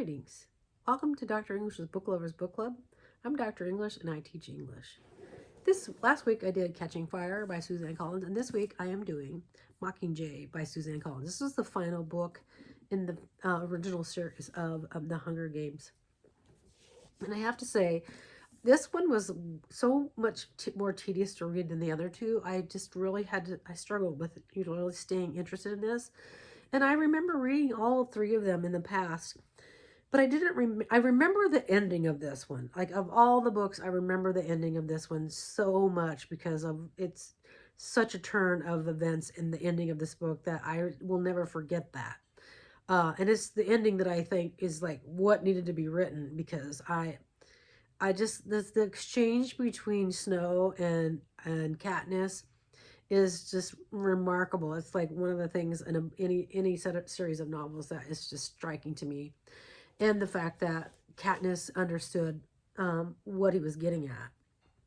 Greetings. Welcome to Dr. English's Book Lovers Book Club. I'm Dr. English and I teach English. This last week I did Catching Fire by Suzanne Collins, and this week I am doing Mockingjay by Suzanne Collins. This is the final book in the original series of the Hunger Games. And I have to say, this one was so much more tedious to read than the other two. I just really I struggled with really staying interested in this. And I remember reading all three of them in the past, but I didn't I remember the ending of this one. Like, of all the books, I remember the ending of this one so much because of it's such a turn of events in the ending of this book that I will never forget that. And it's the ending that I think is like what needed to be written, because I just the exchange between Snow and Katniss is just remarkable. It's like one of the things in any series of novels that is just striking to me, and the fact that Katniss understood what he was getting at.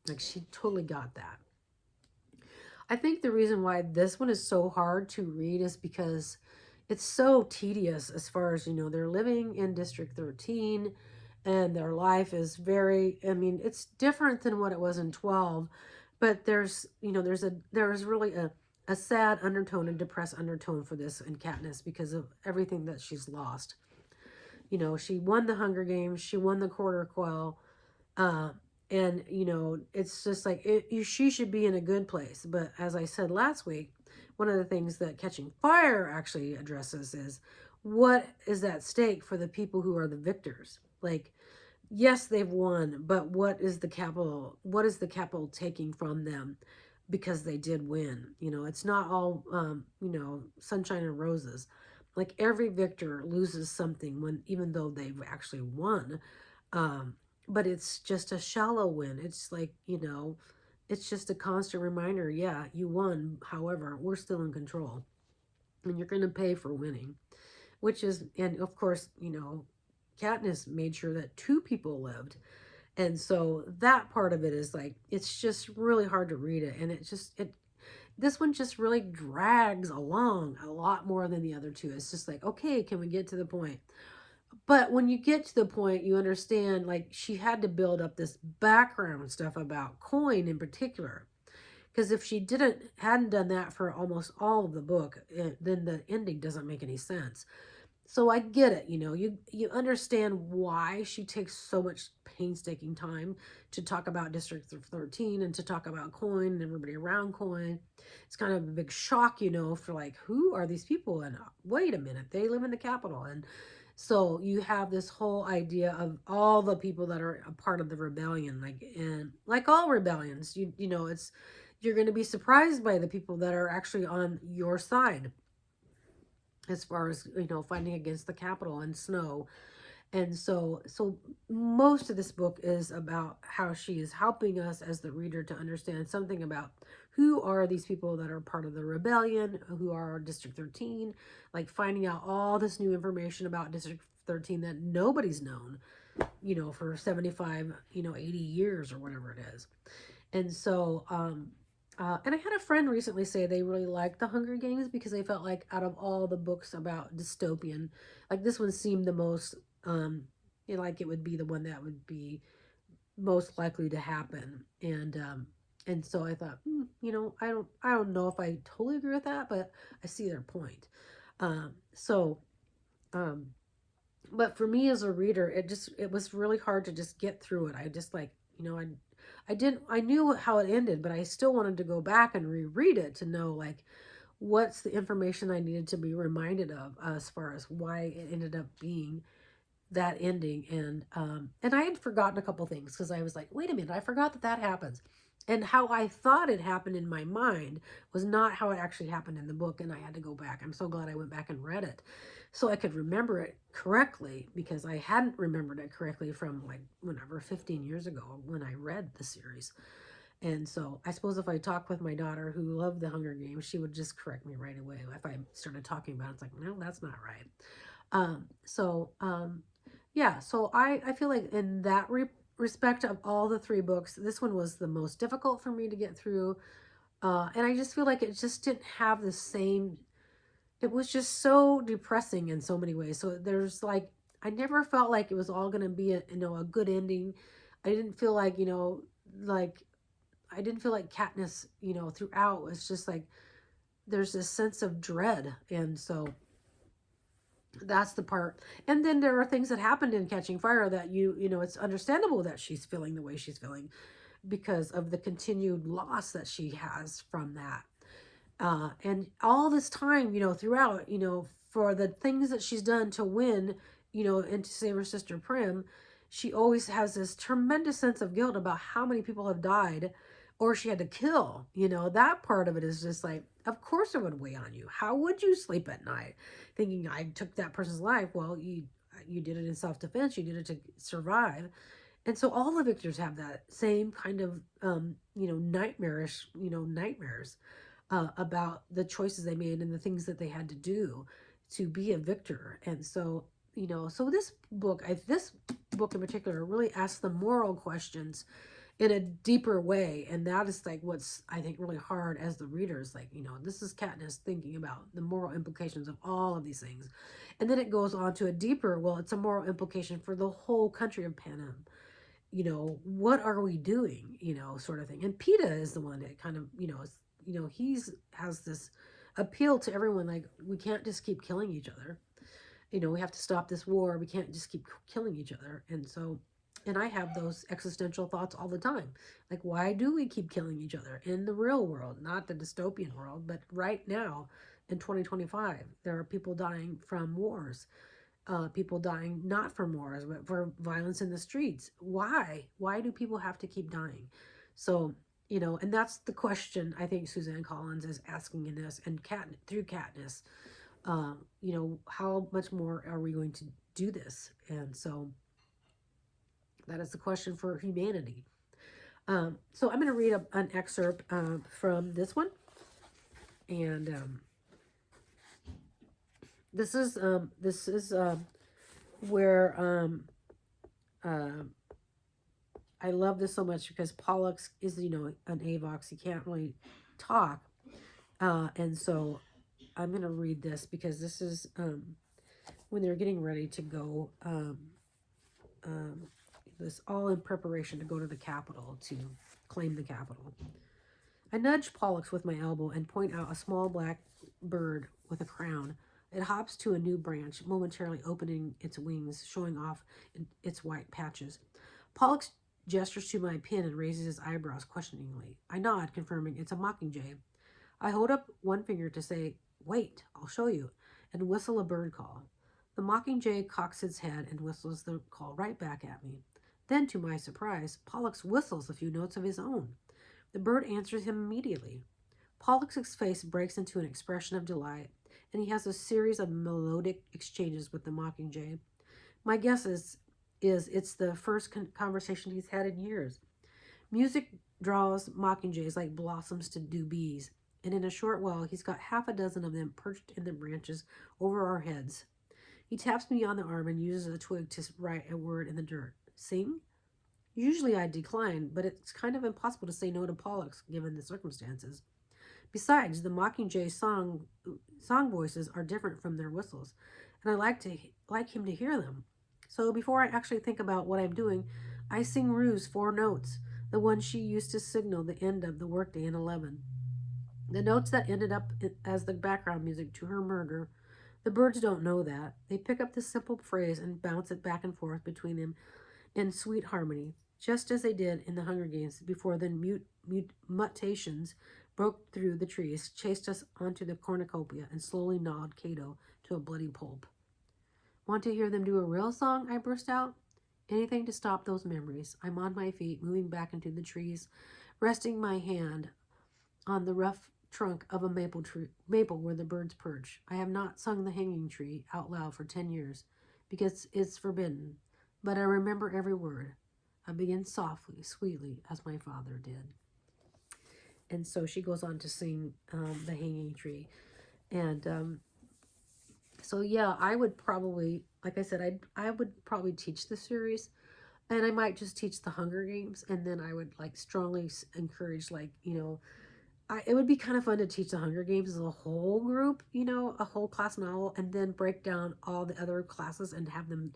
Like, she totally got that. I think the reason why this one is so hard to read is because it's so tedious. As far as, they're living in District 13 and their life is very, it's different than what it was in 12, but there's really a sad undertone and depressed undertone for this in Katniss because of everything that she's lost. She won the Hunger Games, she won the Quarter Quell, and it's just like she should be in a good place. But as I said last week, one of the things that Catching Fire actually addresses is what is at stake for the people who are the victors. Like, yes, they've won, but what is the capital taking from them because they did win? It's not all sunshine and roses. Like, every victor loses something even though they've actually won. But it's just a shallow win. It's like, it's just a constant reminder. Yeah, you won. However, we're still in control and you're going to pay for winning, and of course, Katniss made sure that two people lived. And so that part of it is like, it's just really hard to read it. And this one just really drags along a lot more than the other two. It's just like, okay, can we get to the point? But when you get to the point, you understand, like, she had to build up this background stuff about Coin in particular. Because if she hadn't done that for almost all of the book, then the ending doesn't make any sense. So I get it, you understand why she takes so much painstaking time to talk about District 13 and to talk about Coin and everybody around Coin. It's kind of a big shock, for like, who are these people? And wait a minute, they live in the capital. And so you have this whole idea of all the people that are a part of the rebellion, and like all rebellions, you're going to be surprised by the people that are actually on your side, as far as fighting against the capital and Snow. And so most of this book is about how she is helping us as the reader to understand something about who are these people that are part of the rebellion, who are District 13, like finding out all this new information about District 13 that nobody's known, for 75, 80 years or whatever it is. And so and I had a friend recently say they really liked The Hunger Games because they felt like out of all the books about dystopian, like, this one seemed the most, like it would be the one that would be most likely to happen. And so I thought, I don't know if I totally agree with that, but I see their point. So, but for me as a reader, it was really hard to just get through it. I just like, I knew how it ended, but I still wanted to go back and reread it to know, like, what's the information I needed to be reminded of as far as why it ended up being that ending. And I had forgotten a couple things because I was like, wait a minute, I forgot that happens. And how I thought it happened in my mind was not how it actually happened in the book, and I had to go back. I'm so glad I went back and read it so I could remember it correctly, because I hadn't remembered it correctly from, like, whenever, 15 years ago when I read the series. And so I suppose if I talked with my daughter, who loved the Hunger Games, she would just correct me right away. If I started talking about it, it's like, no, that's not right. Yeah, so I feel like in that respect of all the three books, this one was the most difficult for me to get through. And I just feel like it just didn't have the same, it was just so depressing in so many ways. So there's like, I never felt like it was all going to be a good ending. I didn't feel like, like I didn't feel like Katniss, throughout was just like there's this sense of dread. And so that's the part. And then there are things that happened in Catching Fire that it's understandable that she's feeling the way she's feeling because of the continued loss that she has from that. And all this time, throughout, for the things that she's done to win, and to save her sister Prim, she always has this tremendous sense of guilt about how many people have died or she had to kill. That part of it is just like, of course it would weigh on you. How would you sleep at night thinking I took that person's life? Well, you did it in self-defense. You did it to survive. And so all the victors have that same kind of, nightmarish, nightmares about the choices they made and the things that they had to do to be a victor. And so, so this book in particular really asks the moral questions in a deeper way. And that is like what's, I think, really hard as the readers. Like, this is Katniss thinking about the moral implications of all of these things. And then it goes on to a deeper, well, it's a moral implication for the whole country of Panem. What are we doing, sort of thing. And PETA is the one that kind of, he's has this appeal to everyone, like, we can't just keep killing each other. We have to stop this war. We can't just keep killing each other. And so, and I have those existential thoughts all the time. Like, why do we keep killing each other in the real world, not the dystopian world, but right now in 2025, there are people dying from wars. People dying not from wars, but for violence in the streets. Why? Why do people have to keep dying? So, and that's the question I think Suzanne Collins is asking in this, and through Katniss, how much more are we going to do this? And so that is the question for humanity. So I'm going to read an excerpt from this one, and this is where I love this so much because Pollux is, an Avox. He can't really talk. And so I'm going to read this because this is when they're getting ready to go, this all in preparation to go to the Capitol to claim the Capitol. I nudge Pollux with my elbow and point out a small black bird with a crown. It hops to a new branch, momentarily opening its wings, showing off its white patches. Pollux gestures to my pin and raises his eyebrows questioningly. I nod, confirming it's a mockingjay. I hold up one finger to say, "Wait, I'll show you," and whistle a bird call. The mockingjay cocks its head and whistles the call right back at me. Then, to my surprise, Pollux whistles a few notes of his own. The bird answers him immediately. Pollux's face breaks into an expression of delight, and he has a series of melodic exchanges with the mockingjay. My guess is it's the first conversation he's had in years. Music draws mockingjays like blossoms to do bees, and in a short while he's got half a dozen of them perched in the branches over our heads. He taps me on the arm and uses a twig to write a word in the dirt. Sing? Usually I decline, but it's kind of impossible to say no to Pollux given the circumstances. Besides, the mockingjay song voices are different from their whistles, and I like him to hear them. So before I actually think about what I'm doing, I sing Rue's 4 notes, the one she used to signal the end of the workday in 11. The notes that ended up as the background music to her murder. The birds don't know that. They pick up the simple phrase and bounce it back and forth between them in sweet harmony, just as they did in the Hunger Games before the mutations broke through the trees, chased us onto the cornucopia, and slowly gnawed Cato to a bloody pulp. Want to hear them do a real song? I burst out. Anything to stop those memories. I'm on my feet, moving back into the trees, resting my hand on the rough trunk of a maple where the birds perch. I have not sung the hanging tree out loud for 10 years, because it's forbidden, but I remember every word. I begin softly, sweetly, as my father did. And so she goes on to sing the hanging tree. And so, yeah, I would probably, like I said, I would probably teach the series. And I might just teach the Hunger Games. And then I would, like, strongly encourage, like, it would be kind of fun to teach the Hunger Games as a whole group, a whole class novel, and then break down all the other classes and have them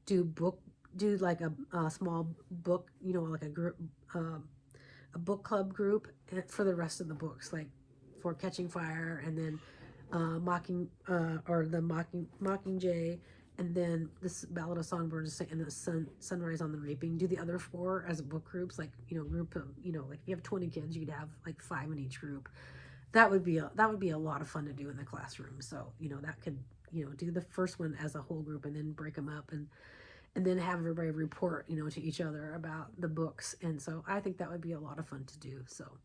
do book, do like a small book, like a book club group for the rest of the books, like for Catching Fire, and then Mockingjay, and then this Ballad of Songbirds and the Sunrise on the Reaping. Do the other four as book groups, like group of like if you have 20 kids, you'd have like 5 in each group. That would be a lot of fun to do in the classroom. So that could do the first one as a whole group and then break them up and then have everybody report to each other about the books. And so I think that would be a lot of fun to do. So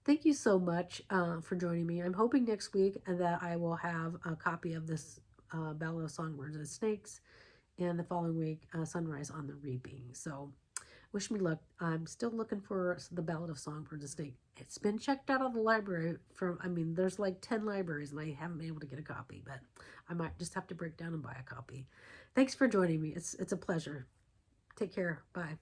thank you so much for joining me. I'm hoping next week that I will have a copy of this Ballad of Songbirds and Snakes, and the following week, Sunrise on the Reaping. So wish me luck. I'm still looking for the Ballad of Songbirds and Snakes. It's been checked out of the library there's like 10 libraries and I haven't been able to get a copy, but I might just have to break down and buy a copy. Thanks for joining me. It's a pleasure. Take care. Bye.